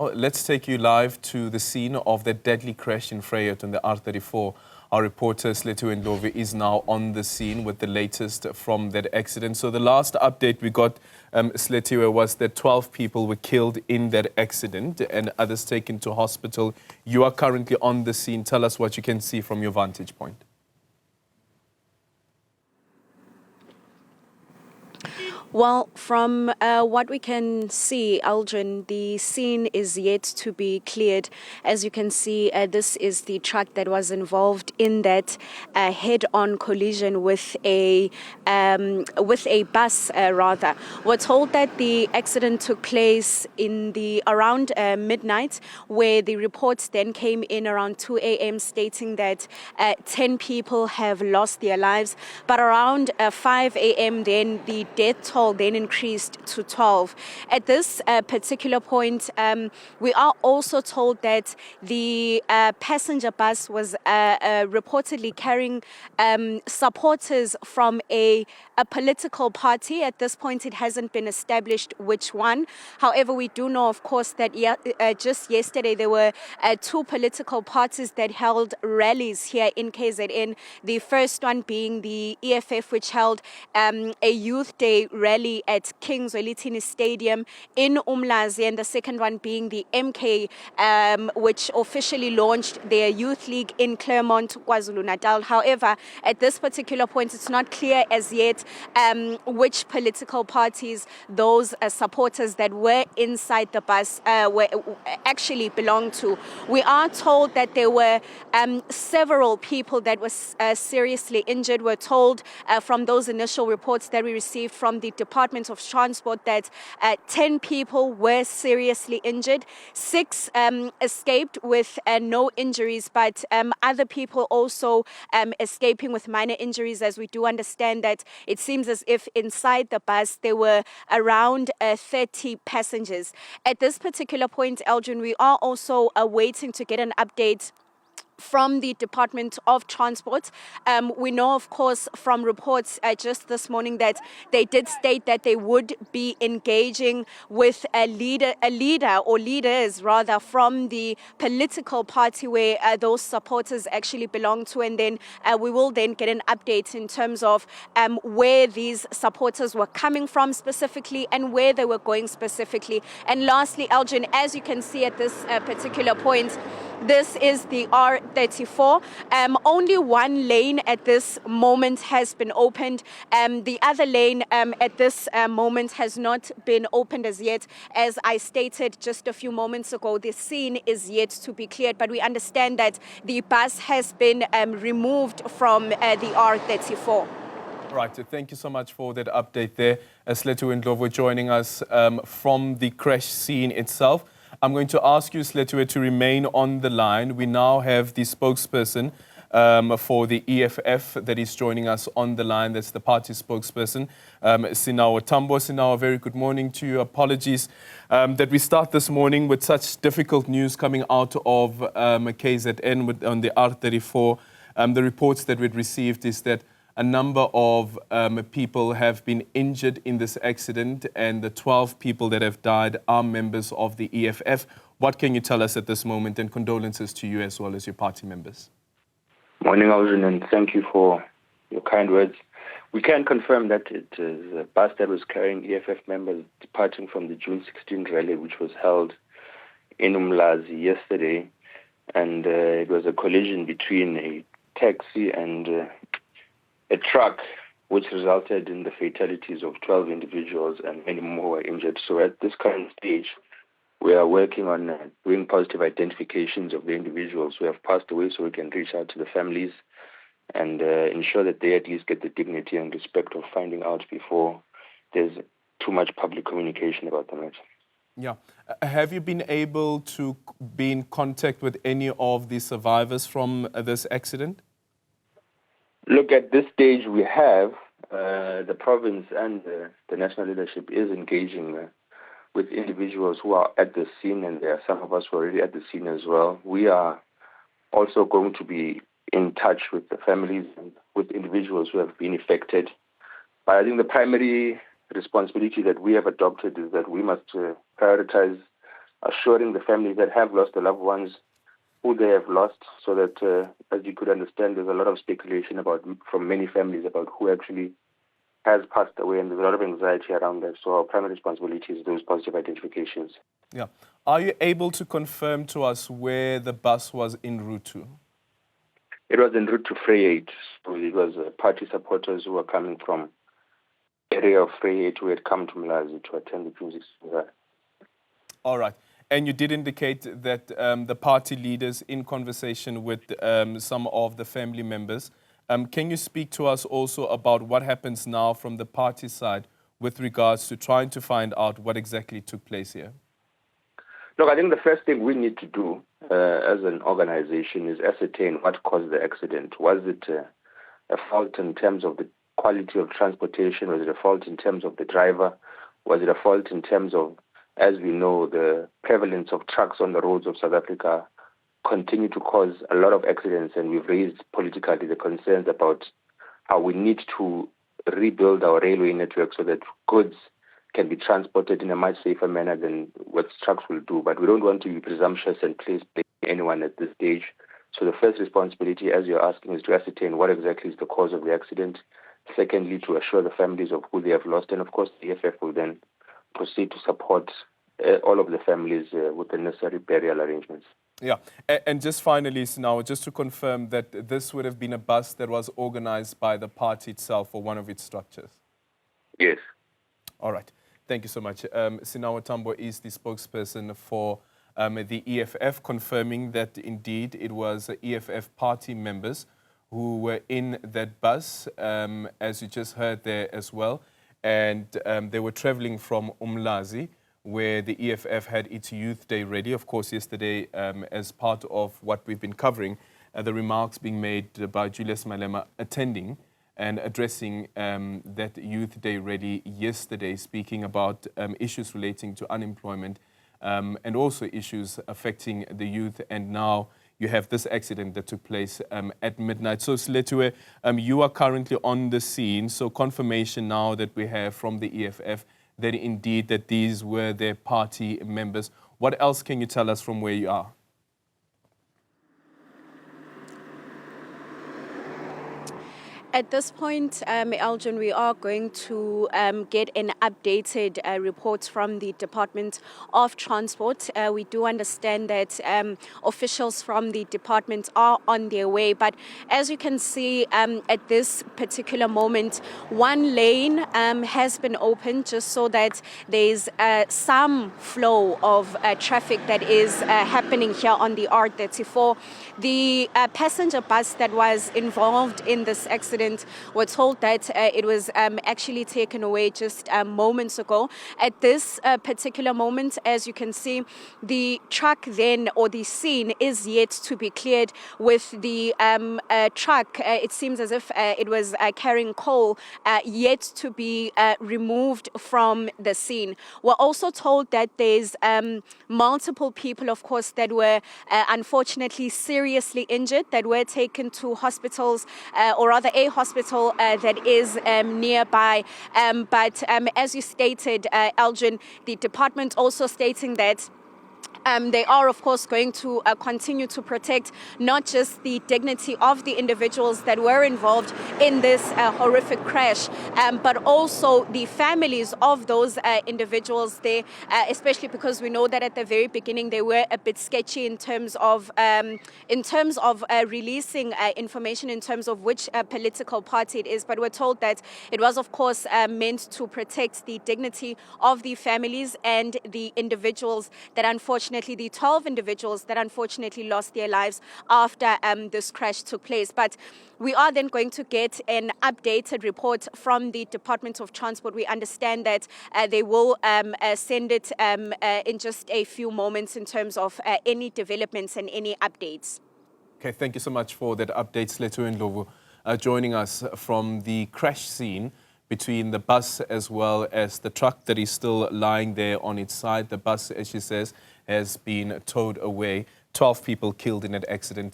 Oh, let's take you live to the scene of the deadly crash in Vryheid on the R34. Our reporter Sinawo Thambo is now on the scene with the latest from that accident. So the last update we got, Sinawo, was that 12 people were killed in that accident and others taken to hospital. You are currently on the scene. Tell us what you can see from your vantage point. Well, from what we can see, Aldrin, the scene is yet to be cleared. As you can see, this is the truck that was involved in that head-on collision with a bus. We're told that the accident took place in the around midnight, where the reports then came in around 2 a.m. stating that 10 people have lost their lives. But around 5 a.m. then the death toll then increased to 12. At this particular point, we are also told that the passenger bus was reportedly carrying supporters from a political party. At this point, it hasn't been established which one. However, we do know, of course, that just yesterday there were two political parties that held rallies here in KZN. The first one being the EFF, which held a youth day rally at King Zwelithini Stadium in Umlazi, and the second one being the MK, which officially launched their youth league in Claremont, KwaZulu-Natal. However, at this particular point, it's not clear as yet which political parties those supporters that were inside the bus actually belonged to. We are told that there were several people that were seriously injured. We're told from those initial reports that we received from the Department of Transport that 10 people were seriously injured. 6 escaped with no injuries, but other people also escaping with minor injuries, as we do understand that it seems as if inside the bus there were around 30 passengers. At this particular point, Eldrin, we are also waiting to get an update from the Department of Transport. We know, of course, from reports just this morning that they did state that they would be engaging with a leader or leaders rather from the political party where those supporters actually belong to, and then we will then get an update in terms of where these supporters were coming from specifically and where they were going specifically. And lastly, Elgin, as you can see at this particular point, this is the R34. Only one lane at this moment has been opened. The other lane at this moment has not been opened as yet. As I stated just a few moments ago, the scene is yet to be cleared, but we understand that the bus has been removed from the R34. Right, so thank you so much for that update there. Sinawo Thambo joining us from the crash scene itself. I'm going to ask you, Sinawo, to remain on the line. We now have the spokesperson for the EFF that is joining us on the line. That's the party spokesperson, Sinawo Thambo. Sinawo, very good morning to you. Apologies that we start this morning with such difficult news coming out of KZN on the R34. The reports that we'd received is that a number of people have been injured in this accident, and the 12 people that have died are members of the EFF. What can you tell us at this moment, and condolences to you as well as your party members? Morning, Aldrin, and thank you for your kind words. We can confirm that it is a bus that was carrying EFF members departing from the June 16th rally, which was held in Umlazi yesterday, and it was a collision between a taxi and a truck, which resulted in the fatalities of 12 individuals and many more were injured. So at this current stage, we are working on doing positive identifications of the individuals who have passed away so we can reach out to the families and ensure that they at least get the dignity and respect of finding out before there's too much public communication about the matter. Yeah. Have you been able to be in contact with any of the survivors from this accident? Look, at this stage we have, the province and the national leadership is engaging with individuals who are at the scene, and there are some of us who are already at the scene as well. We are also going to be in touch with the families and with individuals who have been affected. But I think the primary responsibility that we have adopted is that we must prioritize assuring the families that have lost their loved ones who they have lost, so that, as you could understand, there's a lot of speculation from many families about who actually has passed away, and there's a lot of anxiety around that. So our primary responsibility is those positive identifications. Yeah. Are you able to confirm to us where the bus was en route to? It was en route to Vryheid. So it was party supporters who were coming from the area of Vryheid who had come to Umlazi to attend the June 16th. All right. And you did indicate that the party leaders, in conversation with some of the family members, can you speak to us also about what happens now from the party side with regards to trying to find out what exactly took place here? Look, I think the first thing we need to do as an organization is ascertain what caused the accident. Was it a fault in terms of the quality of transportation? Was it a fault in terms of the driver? Was it a fault in terms of, as we know, the prevalence of trucks on the roads of South Africa continue to cause a lot of accidents, and we've raised politically the concerns about how we need to rebuild our railway network so that goods can be transported in a much safer manner than what trucks will do. But we don't want to be presumptuous and place blame anyone at this stage. So the first responsibility, as you're asking, is to ascertain what exactly is the cause of the accident. Secondly, to assure the families of who they have lost. And of course, the EFF will then proceed to support all of the families with the necessary burial arrangements. Yeah, and just finally, Sinawo, just to confirm that this would have been a bus that was organized by the party itself or one of its structures? Yes. All right. Thank you so much. Sinawo Thambo is the spokesperson for the EFF, confirming that indeed it was EFF party members who were in that bus, as you just heard there as well. And they were traveling from Umlazi, where the EFF had its Youth Day ready. Of course, yesterday, as part of what we've been covering, the remarks being made by Julius Malema attending and addressing that Youth Day ready yesterday, speaking about issues relating to unemployment and also issues affecting the youth. And now you have this accident that took place at midnight. So, Sletue, you are currently on the scene. So confirmation now that we have from the EFF that indeed that these were their party members. What else can you tell us from where you are? At this point, Elgin, we are going to get an updated report from the Department of Transport. We do understand that officials from the department are on their way. But as you can see, at this particular moment, one lane has been opened just so that there's some flow of traffic that is happening here on the R34. The passenger bus that was involved in this accident, we're told that it was actually taken away just moments ago. At this particular moment, as you can see, the truck then, or the scene, is yet to be cleared with the truck. It seems as if it was carrying coal, yet to be removed from the scene. We're also told that there's multiple people, of course, that were unfortunately seriously injured, that were taken to hospitals, or rather a hospital that is nearby. But as you stated, Elgin, the department also stating that they are, of course, going to continue to protect not just the dignity of the individuals that were involved in this horrific crash, but also the families of those individuals there, especially because we know that at the very beginning they were a bit sketchy in terms of releasing information in terms of which political party it is. But we're told that it was, of course, meant to protect the dignity of the families and the individuals that unfortunately, the 12 individuals that unfortunately lost their lives after this crash took place. But we are then going to get an updated report from the Department of Transport. We understand that they will send it in just a few moments in terms of any developments and any updates. Okay, thank you so much for that update, Sletue Ndlovu, joining us from the crash scene between the bus as well as the truck that is still lying there on its side. The bus, as she says, has been towed away. 12 people killed in that accident.